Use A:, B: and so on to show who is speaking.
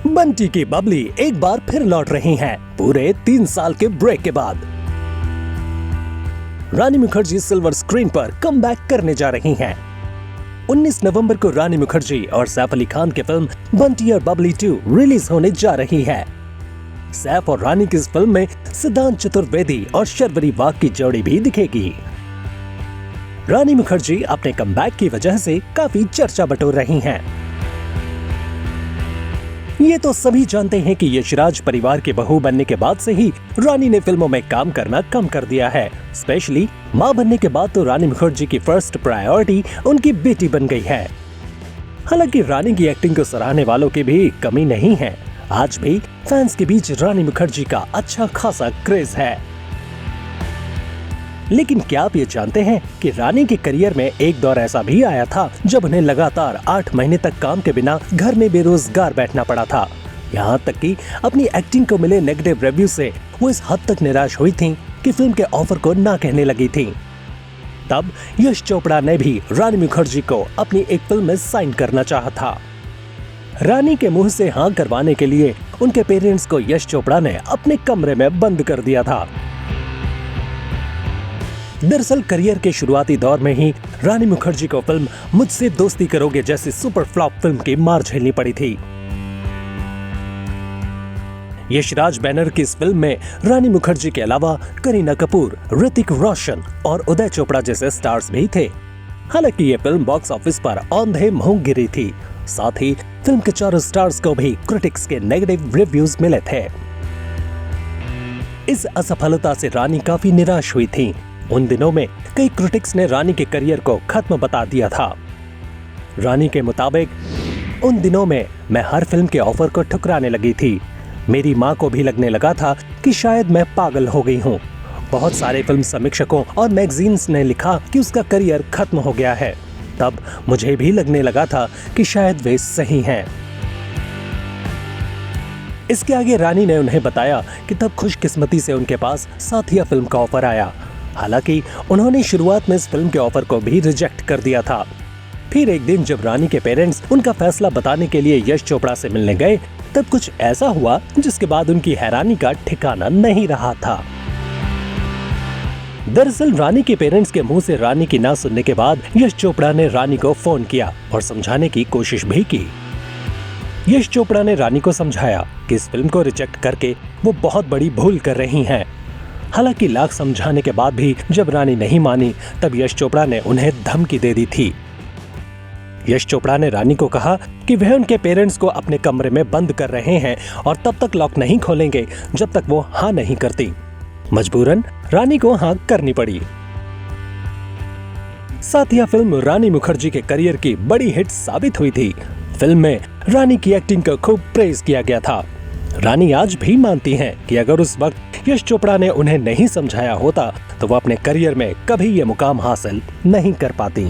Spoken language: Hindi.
A: बंटी की बबली एक बार फिर लौट रही हैं पूरे 3 साल के ब्रेक के बाद। रानी मुखर्जी सिल्वर स्क्रीन पर कमबैक करने जा रही हैं। 19 नवंबर को रानी मुखर्जी और सैफ अली खान की फिल्म बंटी और बबली 2 रिलीज होने जा रही है। सैफ और रानी की इस फिल्म में सिद्धांत चतुर्वेदी और शर्वरी वाघ की जोड़ी भी दिखेगी। रानी मुखर्जी अपने कमबैक की वजह से काफी चर्चा बटोर रही हैं। ये तो सभी जानते हैं कि यशराज परिवार की बहू बनने के बाद से ही रानी ने फिल्मों में काम करना कम कर दिया है। स्पेशली मां बनने के बाद तो रानी मुखर्जी की फर्स्ट प्रायोरिटी उनकी बेटी बन गई है। हालांकि रानी की एक्टिंग को सराहने वालों की भी कमी नहीं है। आज भी फैंस के बीच रानी मुखर्जी का अच्छा खासा क्रेज है। लेकिन क्या आप ये जानते हैं कि रानी के करियर में एक दौर ऐसा भी आया था जब उन्हें लगातार 8 महीने तक काम के बिना घर में बेरोजगार बैठना पड़ा था। यहाँ तक कि अपनी एक्टिंग को मिले नेगेटिव रिव्यू से वो इस हद तक निराश हुई थीं कि फिल्म के ऑफर को ना कहने लगी थीं। तब यश चोपड़ा ने भी रानी मुखर्जी को अपनी एक फिल्म में साइन करना चाहा था। रानी के मुंह से हाँ करवाने के लिए उनके पेरेंट्स को यश चोपड़ा ने अपने कमरे में बंद कर दिया था। दरअसल करियर के शुरुआती दौर में ही रानी मुखर्जी को फिल्म मुझसे दोस्ती करोगे जैसी सुपर फ्लॉप फिल्म की मार झेलनी पड़ी थी। यशराज बैनर की इस फिल्म में रानी मुखर्जी के अलावा करीना कपूर, ऋतिक रोशन और उदय चोपड़ा जैसे स्टार्स भी थे। हालांकि ये फिल्म बॉक्स ऑफिस पर औंधे मुंह गिरी थी। साथ ही फिल्म के 4 स्टार्स को भी क्रिटिक्स के नेगेटिव रिव्यूज मिले थे। इस असफलता से रानी काफी निराश हुई थी। उन दिनों में कई क्रिटिक्स ने रानी के करियर को खत्म बता दिया था। रानी के मुताबिक, उन दिनों में मैं हर फिल्म के ऑफर को ठुकराने लगी थी। मेरी माँ को भी लगने लगा था कि शायद मैं पागल हो गई हूँ। बहुत सारे फिल्म समीक्षकों और मैगजीन्स ने लिखा कि उसका करियर खत्म हो गया है। तब मुझे भी लगने लगा था कि शायद वे सही हैं। इसके आगे रानी ने उन्हें बताया कि तब खुशकिस्मती से उनके पास साथिया फिल्म का ऑफर आया। हालांकि उन्होंने शुरुआत में इस फिल्म के ऑफर को भी रिजेक्ट कर दिया था। फिर एक दिन जब रानी के पेरेंट्स उनका फैसला बताने के लिए यश चोपड़ा से मिलने गए, तब कुछ ऐसा हुआ जिसके बाद उनकी हैरानी का ठिकाना नहीं रहा था। दरअसल रानी के पेरेंट्स के मुंह से रानी की ना सुनने के बाद यश चोपड़ा ने रानी को फोन किया और समझाने की कोशिश भी की। यश चोपड़ा ने रानी को समझाया कि इस फिल्म को रिजेक्ट करके वो बहुत बड़ी भूल कर रही हैं। हालांकि लाख समझाने के बाद भी जब रानी नहीं मानी, तब यश चोपड़ा ने उन्हें धमकी दे दी थी। यश चोपड़ा ने रानी को कहा कि वह उनके पेरेंट्स को अपने कमरे में बंद कर रहे हैं और तब तक लॉक नहीं खोलेंगे जब तक वो हाँ नहीं करती। मजबूरन रानी को हाँ करनी पड़ी। साथिया फिल्म रानी मुखर्जी के करियर की बड़ी हिट साबित हुई थी। फिल्म में रानी की एक्टिंग को खूब प्रेज किया गया था। रानी आज भी मानती हैं कि अगर उस वक्त यश चोपड़ा ने उन्हें नहीं समझाया होता तो वो अपने करियर में कभी ये मुकाम हासिल नहीं कर पाती।